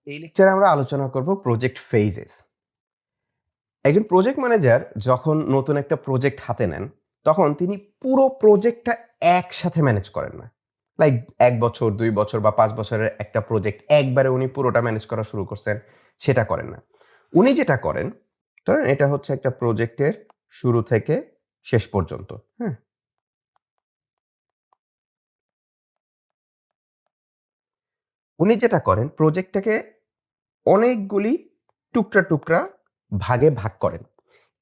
এই লেকচারে আমরা আলোচনা করব প্রজেক্ট ফেজেস। একজন প্রজেক্ট ম্যানেজার যখন নতুন একটা প্রজেক্ট হাতে নেন, তখন তিনি পুরো প্রজেক্টটা একসাথে ম্যানেজ করেন না। লাইক ১ বছর, ২ বছর বা ৫ বছরের একটা প্রজেক্ট একবারে উনি পুরোটা ম্যানেজ করা শুরু করছেন, সেটা করেন না। উনি যেটা করেন, ধরেন এটা হচ্ছে একটা প্রজেক্টের শুরু থেকে শেষ পর্যন্ত, হ্যাঁ? উনি যেটা করেন প্রজেক্টটাকে অনেকগুলি টুকরা, টুকরা ভাগে ভাগ করেন।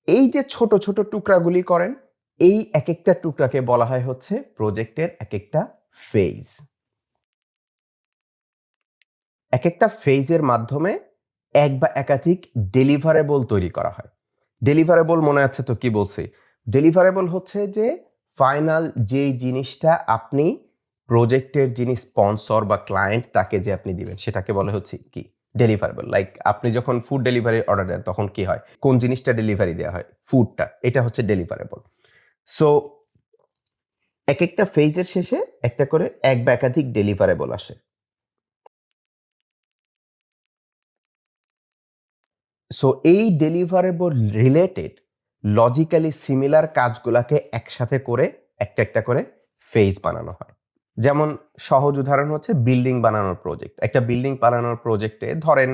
এই যে ছোট, ছোট টুকরাগুলি করেন, এই একেকটা টুকরাকে বলা হয় হচ্ছে প্রজেক্টের একেকটা ফেজ। একেকটা ফেজের মাধ্যমে এক বা একাধিক ডেলিভারেবল তৈরি করা হয়। ডেলিভারেবল মনে আছে তো কি বলছি? ডেলিভারেবল হচ্ছে যে ফাইনাল যেই জিনিসটা আপনি প্রজেক্টের যিনি স্পন্সর বা ক্লায়েন্ট তাকে যে আপনি দিবেন সেটাকে বলা হচ্ছে কি? ডেলিভারেবল। লাইক আপনি যখন ফুড ডেলিভারি অর্ডার দেন তখন কি হয়? কোন জিনিসটা ডেলিভারি দেয়া হয়? ফুডটা। এটা হচ্ছে ডেলিভারেবল। সো একেকটা ফেজের শেষে একটা করে এক বা একাধিক ডেলিভারেবল আসে। সো এই ডেলিভারেবল রিলেটেড লজিক্যালি সিমিলার কাজগুলাকে একসাথে করে একটা, একটা করে ফেজ বানানো হয়। যেমন সহজ উদাহরণ হচ্ছে বিল্ডিং বানানোর প্রজেক্ট। একটা বিল্ডিং বানানোর প্রজেক্টে ধরেন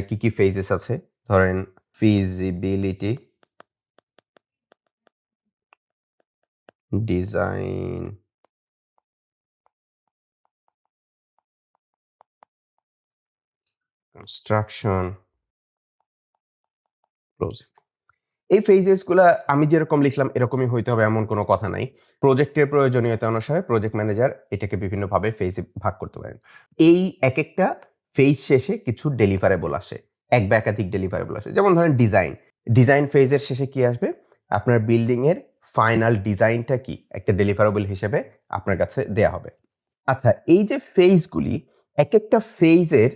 কি, কি ফেজেস আছে? ধরেন ফিজিবিলিটি, ডিজাইন, কনস্ট্রাকশন, প্রজেক্ট। এই ফেজেস গুলা আমি যেরকম লিখলাম এরকমই হইতে হবে এমন কোনো কথা নাই। প্রজেক্টের প্রয়োজনীয়তা অনুসারে প্রজেক্ট ম্যানেজার এটাকে বিভিন্নভাবে ফেজে ভাগ করতে পারেন। এই একেকটা ফেজ শেষে কিছু ডেলিভারেবল আসে। এক বা একাধিক ডেলিভারেবল আসে। যেমন ধরেন ডিজাইন। ডিজাইন ফেজের শেষে কি আসবে? আপনার বিল্ডিং এর ফাইনাল ডিজাইনটা কি? একটা ডেলিভারেবল হিসেবে আপনার কাছে দেয়া হবে। আচ্ছা, এই যে ফেজগুলি একেকটা ফেজের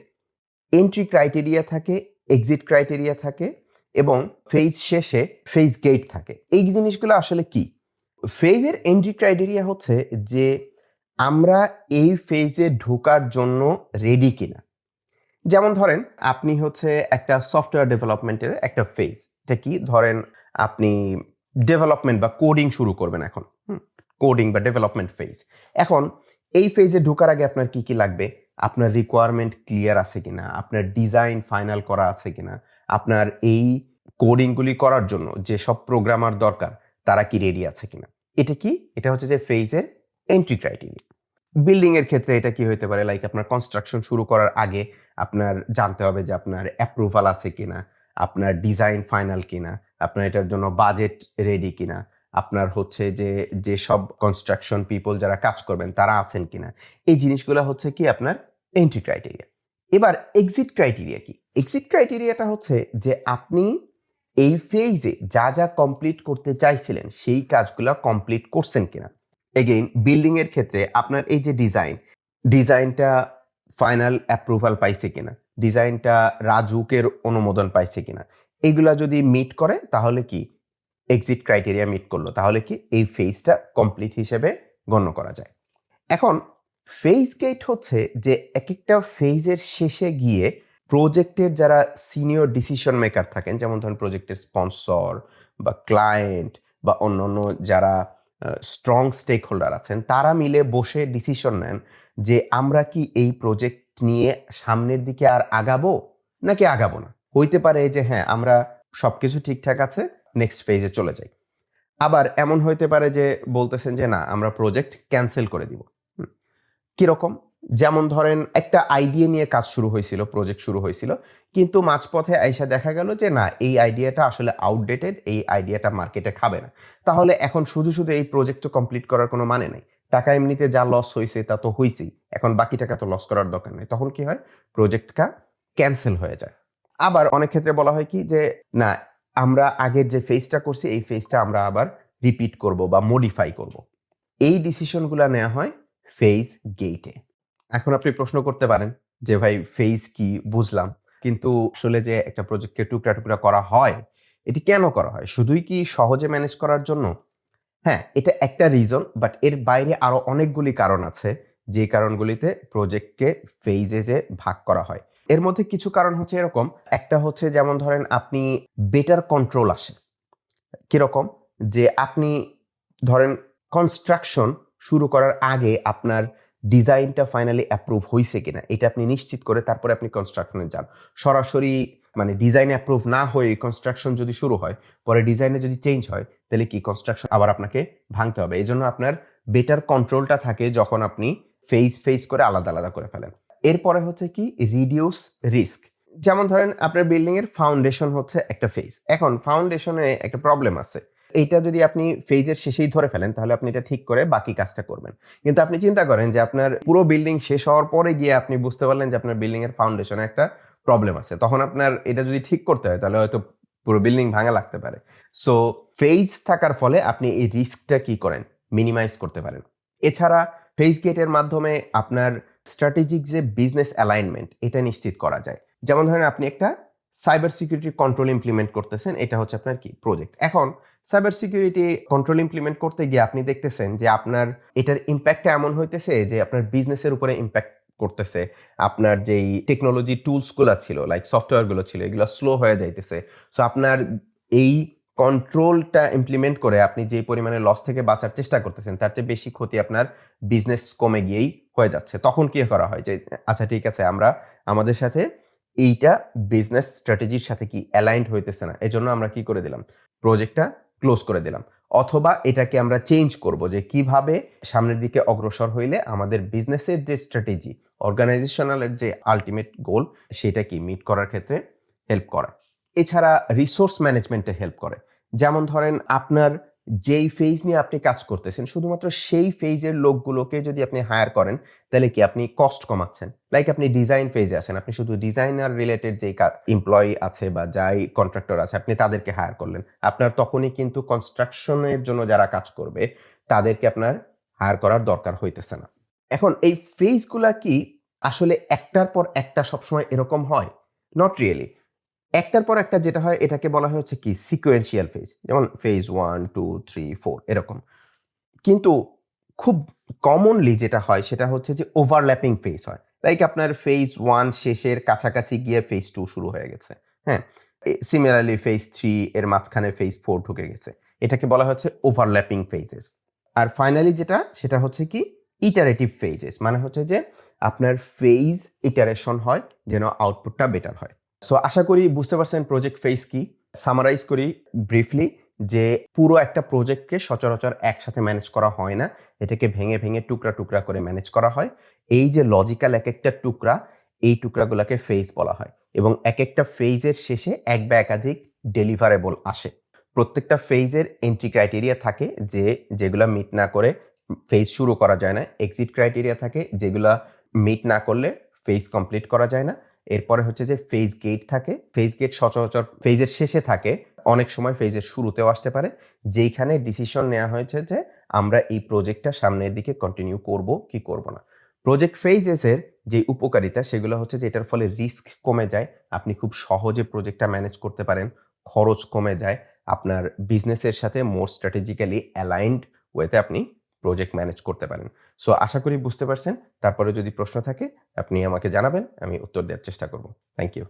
এন্ট্রি ক্রাইটেরিয়া থাকে, এক্সিট ক্রাইটেরিয়া থাকে এবং ফেজ শেষে ফেজ গেট থাকে। এই জিনিসগুলো আসলে কি? ফেজের এন্ট্রি ক্রাইটেরিয়া হচ্ছে যে আমরা এই ফেজে ঢোকার জন্য রেডি কিনা। যেমন ধরেন আপনি হচ্ছে একটা সফটওয়্যার ডেভেলপমেন্টের একটা ফেজ। এটা কি? ধরেন আপনি ডেভেলপমেন্ট বা কোডিং শুরু করবেন এখন। কোডিং বা ডেভেলপমেন্ট ফেজ। এখন এই ফেজে ঢোকার আগে আপনার কি, কি লাগবে? আপনার রিকোয়ারমেন্ট ক্লিয়ার আছে কিনা? আপনার ডিজাইন ফাইনাল করা আছে কিনা? আপনার এই কোডিংগুলি করার জন্য যেসব প্রোগ্রামার দরকার তারা কি রেডি আছে কিনা? এটা কি? এটা হচ্ছে যে ফেজের এন্ট্রি ক্রাইটেরিয়া। বিল্ডিং এর ক্ষেত্রে এটা কি হইতে পারে? লাইক আপনার কনস্ট্রাকশন শুরু করার আগে আপনার জানতে হবে যে আপনার অ্যাপ্রুভাল আছে কিনা, আপনার ডিজাইন ফাইনাল কিনা, আপনার এটার জন্য বাজেট রেডি কিনা, আপনার হচ্ছে যে যেসব কনস্ট্রাকশন পিপল যারা কাজ করবেন তারা আছেন কিনা। এই জিনিসগুলো হচ্ছে কি আপনার এন্ট্রি ক্রাইটেরিয়া। এবার এক্সিট ক্রাইটেরিয়া কি? এক্সিট ক্রাইটেরিয়াটা হচ্ছে যে আপনি এই ফেজে যা, যা কমপ্লিট করতে চাইছিলেন সেই কাজগুলা কমপ্লিট করছেন কিনা। এগেইন বিল্ডিং এর ক্ষেত্রে আপনার এই যে ডিজাইনটা ফাইনাল অ্যাপ্রুভাল পাইছে কিনা, ডিজাইনটা রাজুকের অনুমোদন পাইছে কিনা, এগুলা যদি মিট করে তাহলে কি এক্সিট ক্রাইটেরিয়া মিট করলো, তাহলে কি এই ফেজটা কমপ্লিট হিসেবে গণ্য করা যায়। এখন ফেজ গেট হচ্ছে যে এক একটা ফেজের শেষে গিয়ে প্রজেক্টের যারা সিনিয়র ডিসিশন মেকার থাকেন, যেমন ধরেন প্রজেক্টের স্পন্সর বা ক্লায়েন্ট বা অন্যান্য যারা স্ট্রং স্টেক হোল্ডার আছেন, তারা মিলে বসে ডিসিশন নেন যে আমরা কি এই প্রজেক্ট নিয়ে সামনের দিকে আর আগাবো নাকি আগাবো না। হইতে পারে যে হ্যাঁ আমরা সবকিছু ঠিকঠাক আছে, নেক্সট ফেজে চলে যাই। আবার এমন হইতে পারে যে বলতেছেন যে না আমরা প্রজেক্ট ক্যান্সেল করে দিব। কিরকম? যেমন ধরেন একটা আইডিয়া নিয়ে কাজ শুরু হয়েছিল, প্রজেক্ট শুরু হয়েছিল, কিন্তু মাঝপথে আইসা দেখা গেল যে না এই আইডিয়াটা আসলে আউটডেটেড, এই আইডিয়াটা মার্কেটে খাবে না। তাহলে এখন শুধু শুধু এই প্রজেক্ট তো কমপ্লিট করার কোনো মানে নেই। টাকা এমনিতে যা লস হয়েছে তা তো হয়েছেই, এখন বাকি টাকা তো লস করার দরকার নেই। তখন কি হয়? প্রজেক্টটা ক্যান্সেল হয়ে যায়। আবার অনেক ক্ষেত্রে বলা হয় কি যে না আমরা আগের যে ফেজটা করছি এই ফেজটা আমরা আবার রিপিট করব বা মডিফাই করব। এই ডিসিশনগুলো নেওয়া হয় ফেজ গেটে। এখন আপনি প্রশ্ন করতে পারেন যে ভাই ফেজ কি বুঝলাম, কিন্তু আসলে যে একটা প্রজেক্টকে টুকরা টুকরা করা হয় এটি কেন করা হয়? শুধুই কি সহজে ম্যানেজ করার জন্য? হ্যাঁ, এটা একটা রিজন, বাট এর বাইরে আরো অনেকগুলি কারণ আছে যে কারণগুলিতে প্রজেক্টকে ফেজে যে ভাগ করা হয়। এর মধ্যে কিছু কারণ হচ্ছে এরকম, একটা হচ্ছে যেমন ধরেন আপনি বেটার কন্ট্রোল আসে। কিরকম? যে আপনি ধরেন কনস্ট্রাকশন শুরু করার আগে আপনার ডিজাইনটা ফাইনালি অ্যাপ্রুভ হইছে কিনা এটা আপনি নিশ্চিত করে তারপরে আপনি কনস্ট্রাকশনে যান। সরাসরি মানে ডিজাইন অ্যাপ্রুভ না হয়ে কনস্ট্রাকশন যদি শুরু হয়, পরে ডিজাইনে যদি চেঞ্জ হয়, তাহলে কি কনস্ট্রাকশন আবার আপনাকে ভাঙতে হবে। এজন্য আপনার বেটার কন্ট্রোলটা থাকে যখন আপনি ফেজ করে আলাদা আলাদা করে ফেলেন। এরপরে হচ্ছে কি রিডিউস রিস্ক। যেমন ধরেন আপনার বিল্ডিং এর ফাউন্ডেশন হচ্ছে একটা ফেজ। এখন ফাউন্ডেশনে একটা প্রবলেম আছে। এইটা যদি আপনি ফেজের শেষেই ধরে ফেলেন তাহলে আপনি এটা ঠিক করে বাকি কাজটা করবেন। কিন্তু আপনি চিন্তা করেন যে আপনার পুরো বিল্ডিং শেষ হওয়ার পরে গিয়ে আপনি বুঝতে পারলেন যে আপনার বিল্ডিং এর ফাউন্ডেশনে একটা প্রবলেম আছে। তখন আপনার এটা যদি ঠিক করতে হয় তাহলে হয়তো পুরো বিল্ডিং ভাঙা লাগতে পারে। সো ফেজ থাকার ফলে আপনি এই রিস্কটা কি করেন? মিনিমাইজ করতে পারেন। এছাড়া ফেজ গেটের মাধ্যমে আপনার স্ট্র্যাটেজিক যে বিজনেস অ্যালাইনমেন্ট এটা নিশ্চিত করা যায়। যেমন ধরেন আপনি একটা সাইবার সিকিউরিটি কন্ট্রোল ইমপ্লিমেন্ট করতেছেন, এটা হচ্ছে আপনার কি প্রজেক্ট। এখন সাইবার সিকিউরিটি কন্ট্রোল ইমপ্লিমেন্ট করতে গিয়ে আপনি দেখতেছেন যে আপনার এটার ইম্প্যাক্টটা এমন হইতেছে যে আপনার বিজনেসের উপরে ইম্প্যাক্ট করতেছে। আপনার যেই টেকনোলজি টুলসগুলো ছিল লাইক সফটওয়্যারগুলো ছিল এগুলো স্লো হয়ে যাইতেছে। সো আপনার এই কন্ট্রোলটা ইমপ্লিমেন্ট করে আপনি যে পরিমাণে লস থেকে বাঁচার চেষ্টা করতেছেন তার চেয়ে বেশি ক্ষতি আপনার বিজনেস কমে গিয়েই হয়ে যাচ্ছে। তখন কি করা হয় যে আচ্ছা ঠিক আছে আমরা আমাদের সাথে এইটা বিজনেস স্ট্র্যাটেজির সাথে কি অ্যালাইনড হইতেছে না, এজন্য আমরা কি করে দিলাম প্রজেক্টটা ক্লোজ করে দিলাম। অথবা এটাকে আমরা চেঞ্জ করব যে কিভাবে সামনের দিকে অগ্রসর হইলে আমাদের বিজনেসের যে স্ট্র্যাটেজি অর্গানাইজেশনালের যে আলটিমেট গোল সেটা কি মিট করার ক্ষেত্রে হেল্প করা। এছাড়া রিসোর্স ম্যানেজমেন্টে হেল্প করে। যেমন ধরেন আপনার যেই ফেজ নিয়ে আপনি কাজ করতেছেন শুধুমাত্র সেই ফেজের লোকগুলোকে যদি আপনি হায়ার করেন তাহলে কি আপনি কস্ট কমাচ্ছেন। লাইক আপনি ডিজাইন ফেজে আছেন, আপনি শুধু ডিজাইনার রিলেটেড যেই এমপ্লয়ি আছে বা যাই কন্ট্রাক্টর আছে আপনি তাদেরকে হায়ার করলেন, আপনার তখনই কিন্তু কনস্ট্রাকশনের জন্য যারা কাজ করবে তাদেরকে আপনার হায়ার করার দরকার হইতেছে না। এখন এই ফেজগুলা কি আসলে একটার পর একটা সবসময় এরকম হয়? Not really. একটার পর একটা যেটা হয় এটাকে বলা হয় হচ্ছে কি সিকোয়েন্সিয়াল ফেজ, যেমন ফেজ 1 2 3 4 এরকম। কিন্তু খুব কমনলি যেটা হয় সেটা হচ্ছে যে ওভারল্যাপিং ফেজ হয়। লাইক আপনার ফেজ 1 শেষের কাছাকাছি গিয়ে ফেজ 2 শুরু হয়ে গেছে। হ্যাঁ? সিমিলারলি ফেজ 3 এর মাঝখানে ফেজ 4 ঢুকে গেছে। এটাকে বলা হচ্ছে ওভারল্যাপিং ফেজেস। আর ফাইনালি যেটা সেটা হচ্ছে কি ইটারেটিভ ফেজেস, মানে হচ্ছে যে আপনার ফেজ ইটারেশন হয় যেন আউটপুটটা বেটার হয়। সো আশা করি বুঝতে পারছেন প্রজেক্ট ফেজ কি। সামারাইজ করি ব্রিফলি যে পুরো একটা প্রজেক্টকে সচরাচর একসাথে ম্যানেজ করা হয় না, এটাকে ভেঙে ভেঙে টুকরা টুকরা করে ম্যানেজ করা হয়। এই যে লজিক্যাল এক একটা টুকরা, এই টুকরাগুলোকে ফেজ বলা হয় এবং এক একটা ফেজের শেষে এক বা একাধিক ডেলিভারেবল আসে। প্রত্যেকটা ফেজের এন্ট্রি ক্রাইটেরিয়া থাকে যে যেগুলা মিট না করে ফেজ শুরু করা যায় না, এক্সিট ক্রাইটেরিয়া থাকে যেগুলা মিট না করলে ফেজ কমপ্লিট করা যায় না। এরপরে হচ্ছে যে ফেজ গেট থাকে, ফেজ গেট সচরাচর ফেজের শেষে থাকে, অনেক সময় ফেজের শুরুতেও আসতে পারে, যেইখানে ডিসিশন নেওয়া হয়েছে যে আমরা এই প্রজেক্টটা সামনের দিকে কন্টিনিউ করব কি করব না। প্রজেক্ট ফেজেসের যে উপকারিতা সেগুলো হচ্ছে যে এটার ফলে রিস্ক কমে যায়, আপনি খুব সহজে প্রজেক্টটা ম্যানেজ করতে পারেন, খরচ কমে যায়, আপনার বিজনেসের সাথে মোর স্ট্র্যাটেজিক্যালি অ্যালাইনড ওয়েতে আপনি প্রজেক্ট ম্যানেজ করতে পারেন। সো আশা করি বুঝতে পারছেন। তারপরে যদি প্রশ্ন থাকে আপনি আমাকে জানাবেন, আমি উত্তর দেওয়ার চেষ্টা করব। Thank you.